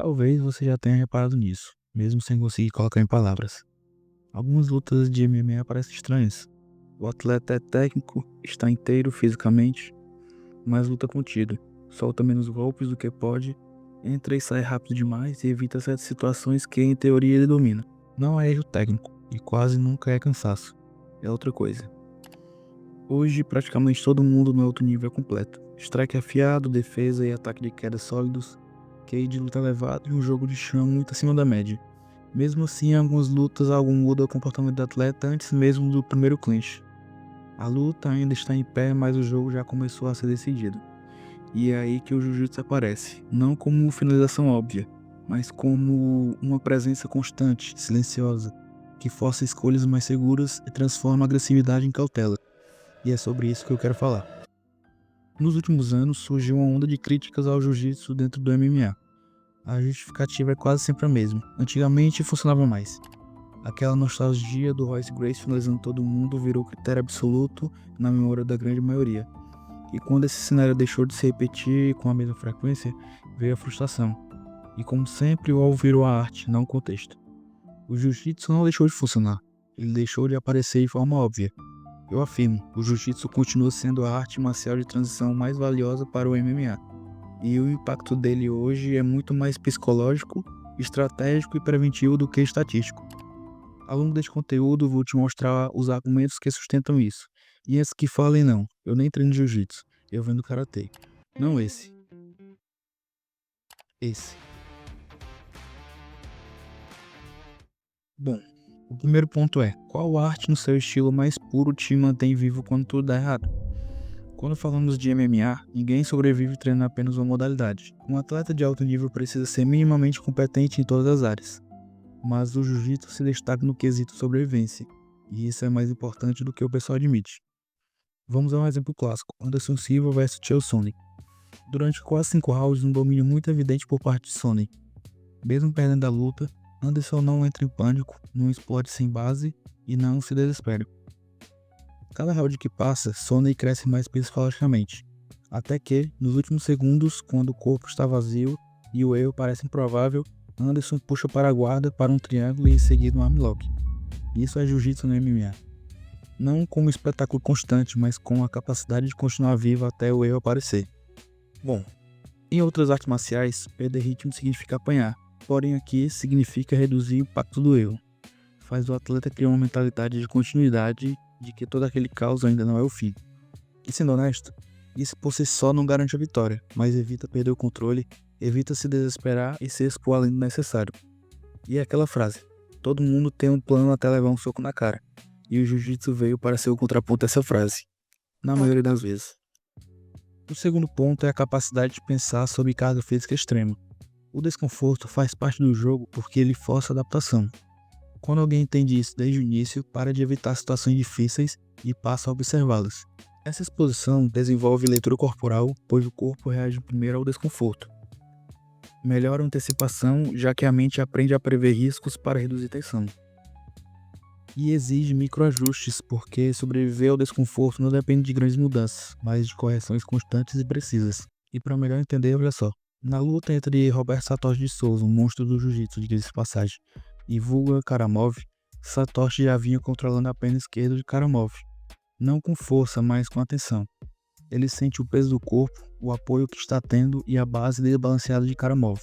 Talvez você já tenha reparado nisso, mesmo sem conseguir colocar em palavras. Algumas lutas de MMA parecem estranhas. O atleta é técnico, está inteiro fisicamente, mas luta contido. Solta menos golpes do que pode, entra e sai rápido demais e evita certas situações que em teoria ele domina. Não é erro técnico e quase nunca é cansaço. É outra coisa. Hoje praticamente todo mundo no alto nível é completo. Strike afiado, defesa e ataque de queda sólidos, QI de luta elevado e um jogo de chão muito acima da média. Mesmo assim, em algumas lutas algo muda o comportamento do atleta antes mesmo do primeiro clinch. A luta ainda está em pé, mas o jogo já começou a ser decidido. E é aí que o jiu-jitsu aparece, não como finalização óbvia, mas como uma presença constante, silenciosa, que força escolhas mais seguras e transforma a agressividade em cautela. E é sobre isso que eu quero falar. Nos últimos anos surgiu uma onda de críticas ao jiu-jitsu dentro do MMA. A justificativa é quase sempre a mesma. Antigamente funcionava mais. Aquela nostalgia do Royce Gracie finalizando todo mundo virou critério absoluto na memória da grande maioria. E quando esse cenário deixou de se repetir com a mesma frequência, veio a frustração. E como sempre, o alvo virou a arte, não o contexto. O jiu-jitsu não deixou de funcionar, ele deixou de aparecer de forma óbvia. Eu afirmo, o jiu-jitsu continua sendo a arte marcial de transição mais valiosa para o MMA. E o impacto dele hoje é muito mais psicológico, estratégico e preventivo do que estatístico. Ao longo deste conteúdo, vou te mostrar os argumentos que sustentam isso. E antes que falem não, eu nem treino jiu-jitsu, eu venho do karatê. Não esse, esse. Bom, o primeiro ponto é, qual arte no seu estilo mais puro te mantém vivo quando tudo dá errado? Quando falamos de MMA, ninguém sobrevive treinando apenas uma modalidade. Um atleta de alto nível precisa ser minimamente competente em todas as áreas. Mas o jiu-jitsu se destaca no quesito sobrevivência, e isso é mais importante do que o pessoal admite. Vamos a um exemplo clássico, Anderson Silva vs Chael Sonnen. Durante quase 5 rounds, um domínio muito evidente por parte de Sonnen. Mesmo perdendo a luta, Anderson não entra em pânico, não explode sem base e não se desespera. Cada round que passa, Sonnen cresce mais psicologicamente, até que, nos últimos segundos, quando o corpo está vazio e o erro parece improvável, Anderson puxa para a guarda para um triângulo e em seguida um armlock. Isso é jiu-jitsu no MMA. Não como um espetáculo constante, mas com a capacidade de continuar vivo até o erro aparecer. Bom, em outras artes marciais, perder ritmo significa apanhar, porém aqui significa reduzir o impacto do erro. Faz o atleta criar uma mentalidade de continuidade de que todo aquele caos ainda não é o fim. E sendo honesto, isso por si só não garante a vitória, mas evita perder o controle, evita se desesperar e se expor além do necessário. E é aquela frase, todo mundo tem um plano até levar um soco na cara, e o jiu-jitsu veio para ser o contraponto dessa frase, na maioria das vezes. O segundo ponto é a capacidade de pensar sob carga física extrema. O desconforto faz parte do jogo porque ele força a adaptação. Quando alguém entende isso desde o início, para de evitar situações difíceis e passa a observá-las. Essa exposição desenvolve leitura corporal, pois o corpo reage primeiro ao desconforto. Melhora a antecipação, já que a mente aprende a prever riscos para reduzir tensão. E exige microajustes, porque sobreviver ao desconforto não depende de grandes mudanças, mas de correções constantes e precisas. E para melhor entender, olha só. Na luta entre Roberto Satoshi de Souza, um monstro do jiu-jitsu, diga-se de passagem, e Vulgar Karamov, Satoshi já vinha controlando a perna esquerda de Karamov. Não com força, mas com atenção. Ele sente o peso do corpo, o apoio que está tendo e a base desbalanceada de Karamov.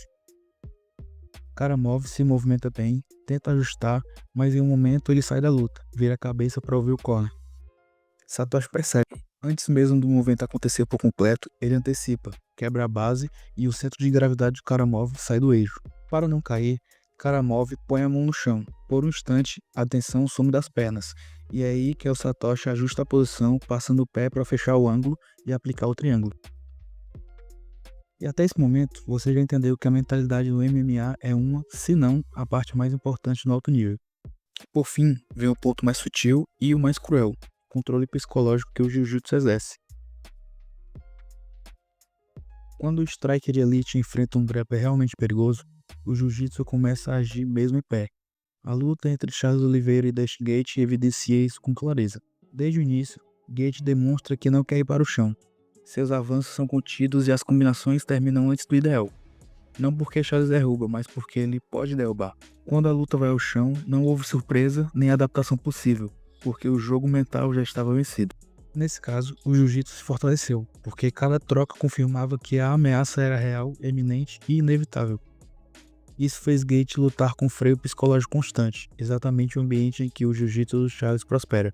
Karamov se movimenta bem, tenta ajustar, mas em um momento ele sai da luta, vira a cabeça para ouvir o corner. Satoshi percebe. Antes mesmo do movimento acontecer por completo, ele antecipa, quebra a base e o centro de gravidade de Karamov sai do eixo. Para não cair, Karamov põe a mão no chão. Por um instante, a tensão some das pernas. E é aí que o Satoshi ajusta a posição, passando o pé para fechar o ângulo e aplicar o triângulo. E até esse momento, você já entendeu que a mentalidade do MMA é uma, se não, a parte mais importante no alto nível. Por fim, vem o ponto mais sutil e o mais cruel, o controle psicológico que o jiu-jitsu exerce. Quando o striker de elite enfrenta um grappler realmente perigoso, o jiu-jitsu começa a agir mesmo em pé. A luta entre Charles Oliveira e Dustin Gate evidencia isso com clareza. Desde o início, Gate demonstra que não quer ir para o chão. Seus avanços são contidos e as combinações terminam antes do ideal. Não porque Charles derruba, mas porque ele pode derrubar. Quando a luta vai ao chão, não houve surpresa nem adaptação possível, porque o jogo mental já estava vencido. Nesse caso, o jiu-jitsu se fortaleceu, porque cada troca confirmava que a ameaça era real, eminente e inevitável. Isso fez Gate lutar com freio psicológico constante, exatamente o ambiente em que o jiu-jitsu do Charles prospera.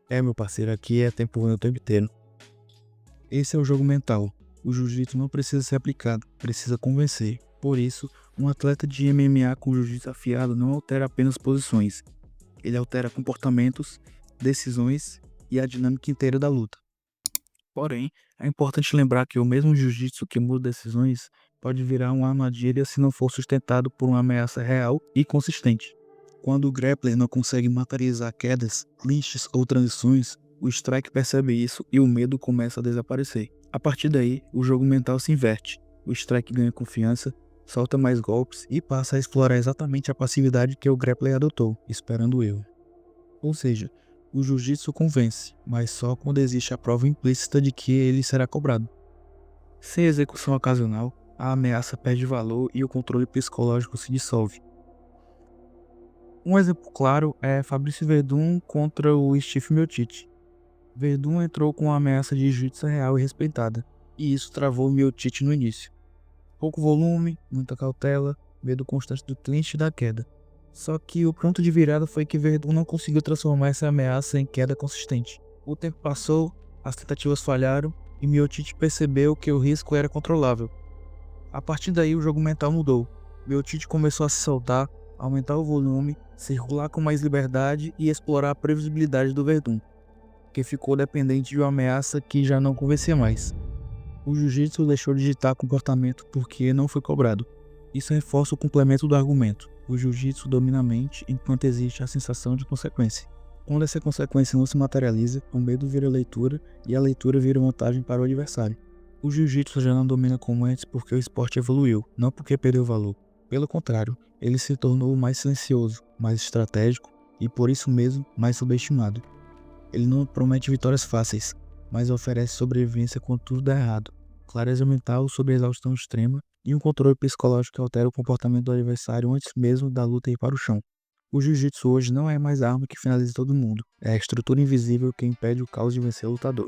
Meu parceiro, aqui é tempo ruim o tempo inteiro. Esse é o jogo mental. O jiu-jitsu não precisa ser aplicado, precisa convencer. Por isso, um atleta de MMA com jiu-jitsu afiado não altera apenas posições. Ele altera comportamentos, decisões e a dinâmica inteira da luta. Porém, é importante lembrar que o mesmo jiu-jitsu que muda decisões pode virar uma armadilha se não for sustentado por uma ameaça real e consistente. Quando o grappler não consegue materializar quedas, clinches ou transições, o strike percebe isso e o medo começa a desaparecer. A partir daí, o jogo mental se inverte. O strike ganha confiança, solta mais golpes e passa a explorar exatamente a passividade que o grappler adotou, esperando o erro. Ou seja, o jiu-jitsu convence, mas só quando existe a prova implícita de que ele será cobrado. Sem execução ocasional, a ameaça perde valor e o controle psicológico se dissolve. Um exemplo claro é Fabrício Verdun contra o Steve Miocic. Verdun entrou com uma ameaça de jiu-jitsu real e respeitada, e isso travou Miocic no início. Pouco volume, muita cautela, medo constante do clinch e da queda. Só que o ponto de virada foi que Verdun não conseguiu transformar essa ameaça em queda consistente. O tempo passou, as tentativas falharam e Miocic percebeu que o risco era controlável. A partir daí o jogo mental mudou. Miocic começou a se soltar, aumentar o volume, circular com mais liberdade e explorar a previsibilidade do Verdun, que ficou dependente de uma ameaça que já não convencia mais. O jiu-jitsu deixou de ditar comportamento porque não foi cobrado. Isso reforça o complemento do argumento. O jiu-jitsu domina a mente enquanto existe a sensação de consequência. Quando essa consequência não se materializa, o medo vira leitura e a leitura vira vantagem para o adversário. O jiu-jitsu já não domina como antes porque o esporte evoluiu, não porque perdeu valor. Pelo contrário, ele se tornou mais silencioso, mais estratégico e por isso mesmo mais subestimado. Ele não promete vitórias fáceis, mas oferece sobrevivência quando tudo dá errado, clareza mental sobre a exaustão extrema e um controle psicológico que altera o comportamento do adversário antes mesmo da luta ir para o chão. O jiu-jitsu hoje não é mais a arma que finaliza todo mundo, é a estrutura invisível que impede o caos de vencer o lutador.